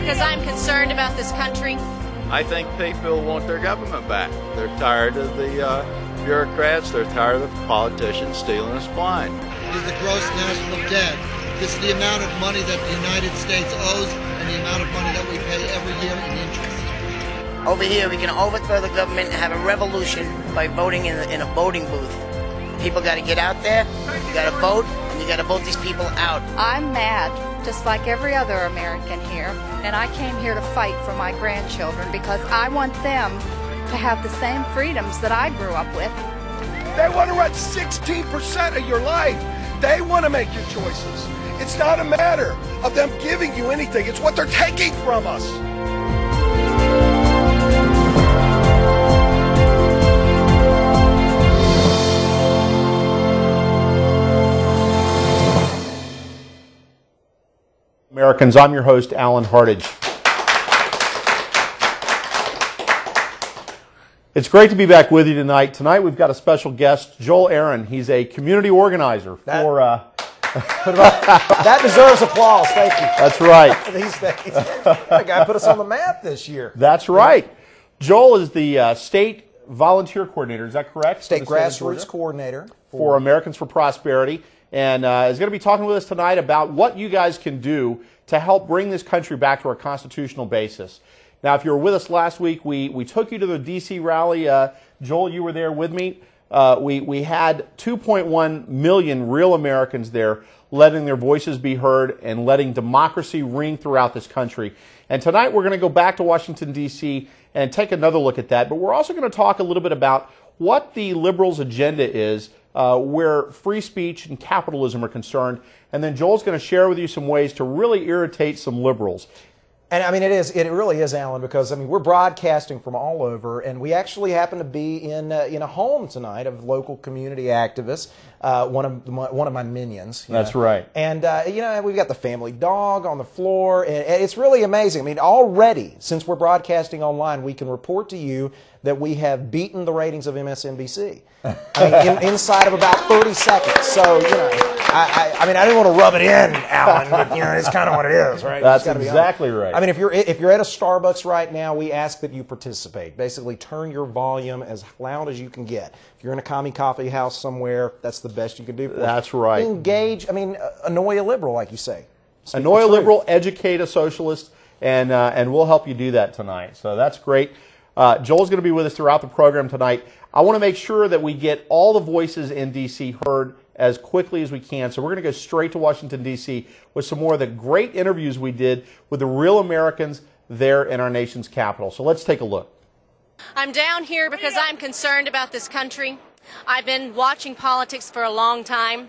because I'm concerned about this country. I think people want their government back. They're tired of the bureaucrats. They're tired of the politicians stealing us blind. It is the gross national debt. This is the amount of money that the United States owes and the amount of money that we pay every year in interest. Over here, we can overthrow the government and have a revolution by voting in a voting booth. People got to get out there, you got to vote, and you got to vote these people out. I'm mad, just like every other American here, and I came here to fight for my grandchildren because I want them to have the same freedoms that I grew up with. They want to run 16% of your life. They want to make your choices. It's not a matter of them giving you anything. It's what they're taking from us. Americans, I'm your host, Alan Hartage. It's great to be back with you tonight. Tonight we've got a special guest, Joel Aaron. He's a community organizer for... that deserves applause. Thank you. That's right. These days, that guy put us on the map this year. That's right. Joel is the state volunteer coordinator. Is that correct? State grassroots coordinator for Americans for Prosperity, and is going to be talking with us tonight about what you guys can do to help bring this country back to our constitutional basis. Now, if you were with us last week, we took you to the D.C. rally. Joel, you were there with me. We had 2.1 million real Americans there letting their voices be heard and letting democracy ring throughout this country. And tonight we're going to go back to Washington, D.C. and take another look at that. But we're also going to talk a little bit about what the liberals' agenda is where free speech and capitalism are concerned. And then Joel's going to share with you some ways to really irritate some liberals. And I mean, it really is, Alan, because I mean, we're broadcasting from all over, and we actually happen to be in a home tonight of local community activists, one of my minions. That's right. And we've got the family dog on the floor, and it's really amazing. I mean, already since we're broadcasting online, we can report to you that we have beaten the ratings of MSNBC. I mean, inside of about 30 seconds. So I mean, I didn't want to rub it in, Alan, but it's kind of what it is, right? That's exactly right. I mean, if you're at a Starbucks right now, we ask that you participate. Basically, turn your volume as loud as you can get. If you're in a commie coffee house somewhere, that's the best you can do for That's right. Engage. I mean, annoy a liberal, like you say. Annoy a liberal, educate a socialist, and we'll help you do that tonight. So that's great. Joel's going to be with us throughout the program tonight. I want to make sure that we get all the voices in D.C. heard as quickly as we can. So we're going to go straight to Washington, D.C. with some more of the great interviews we did with the real Americans there in our nation's capital. So let's take a look. I'm down here because I'm concerned about this country. I've been watching politics for a long time.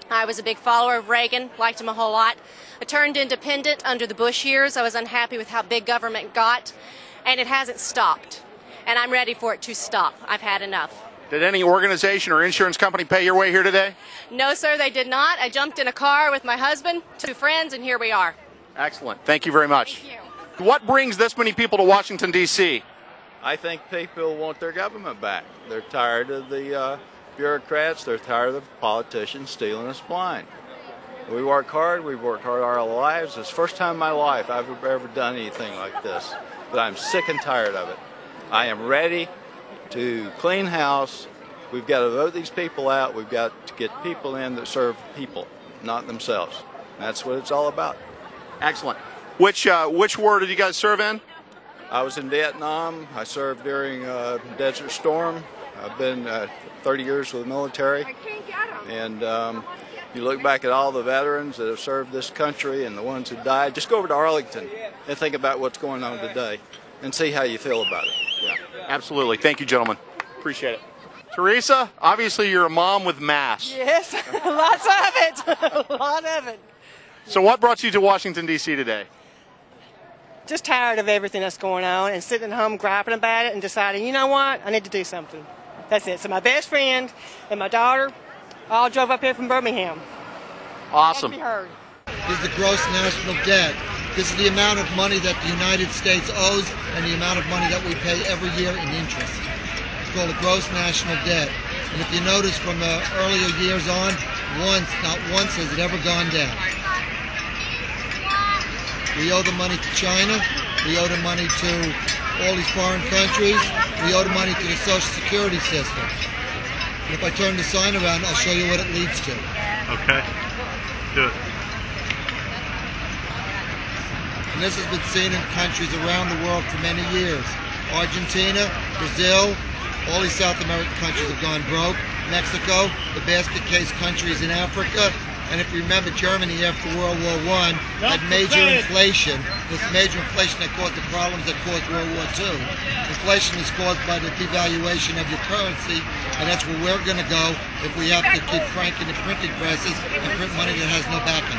I was a big follower of Reagan, liked him a whole lot. I turned independent under the Bush years. I was unhappy with how big government got, and it hasn't stopped. And I'm ready for it to stop. I've had enough. Did any organization or insurance company pay your way here today? No, sir, they did not. I jumped in a car with my husband, 2 friends, and here we are. Excellent. Thank you very much. Thank you. What brings this many people to Washington, D.C.? I think people want their government back. They're tired of the bureaucrats. They're tired of the politicians stealing us blind. We work hard. We've worked hard our lives. It's the first time in my life I've ever done anything like this. But I'm sick and tired of it. I am ready to clean house. We've got to vote these people out. We've got to get people in that serve people, not themselves. That's what it's all about. Excellent. Which war did you guys serve in? I was in Vietnam. I served during Desert Storm. I've been 30 years with the military. And you look back at all the veterans that have served this country and the ones who died. Just go over to Arlington and think about what's going on today and see how you feel about it. Yeah. Absolutely. Thank you, gentlemen. Appreciate it. Teresa, obviously you're a mom with mass. Yes, lots of it. A lot of it. So what brought you to Washington, D.C. today? Just tired of everything that's going on and sitting at home griping about it and deciding, you know what, I need to do something. That's it. So my best friend and my daughter all drove up here from Birmingham. Awesome. To be heard. This is the gross national debt. This is the amount of money that the United States owes and the amount of money that we pay every year in interest. It's called a gross national debt. And if you notice from the earlier years on, not once has it ever gone down. We owe the money to China. We owe the money to all these foreign countries. We owe the money to the Social Security system. And if I turn the sign around, I'll show you what it leads to. Okay. Do it. And this has been seen in countries around the world for many years. Argentina, Brazil, all these South American countries have gone broke. Mexico, the basket case countries in Africa. And if you remember, Germany after World War I had major inflation. This major inflation that caused the problems that caused World War II. Inflation is caused by the devaluation of your currency, and that's where we're going to go if we have to keep cranking the printing presses and print money that has no backing.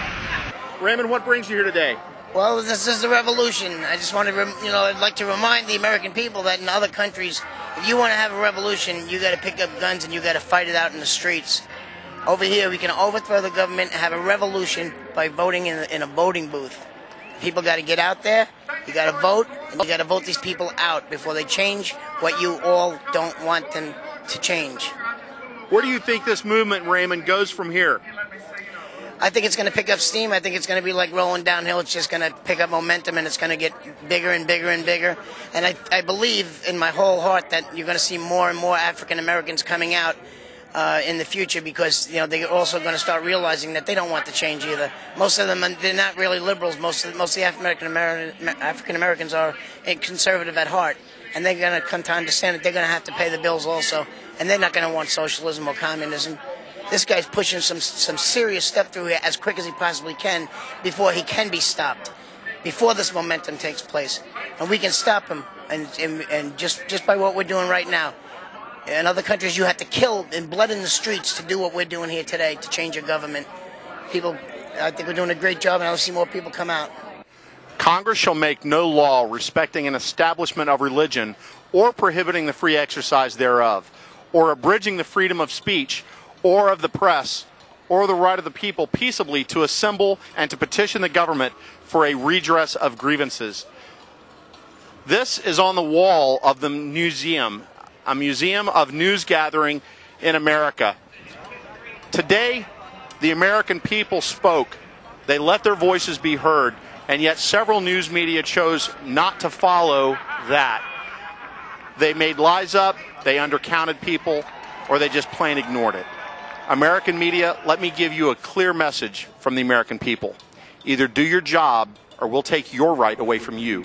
Raymond, what brings you here today? Well, this is the revolution. I just want to, I'd like to remind the American people that in other countries, if you want to have a revolution, you got to pick up guns and you got to fight it out in the streets. Over here, we can overthrow the government and have a revolution by voting in a voting booth. People got to get out there, you got to vote, and you got to vote these people out before they change what you all don't want them to change. Where do you think this movement, Raymond, goes from here? I think it's going to pick up steam. I think it's going to be like rolling downhill. It's just going to pick up momentum, and it's going to get bigger and bigger and bigger. And I believe in my whole heart that you're going to see more and more African Americans coming out in the future, because they're also going to start realizing that they don't want to change either. Most of them, they're not really liberals. Most of the African Americans are conservative at heart, and they're going to come to understand that they're going to have to pay the bills also, and they're not going to want socialism or communism. This guy's pushing some serious stuff through here as quick as he possibly can before he can be stopped, before this momentum takes place, and we can stop him. And just by what we're doing right now. In other countries, you have to kill and blood in the streets to do what we're doing here today, to change your government. People, I think we're doing a great job, and I'll see more people come out. Congress shall make no law respecting an establishment of religion or prohibiting the free exercise thereof, or abridging the freedom of speech or of the press, or the right of the people peaceably to assemble and to petition the government for a redress of grievances. This is on the wall of the museum, a museum of news gathering in America. Today, the American people spoke. They let their voices be heard, and yet several news media chose not to follow that. They made lies up, they undercounted people, or they just plain ignored it. American media, let me give you a clear message from the American people. Either do your job, or we'll take your right away from you.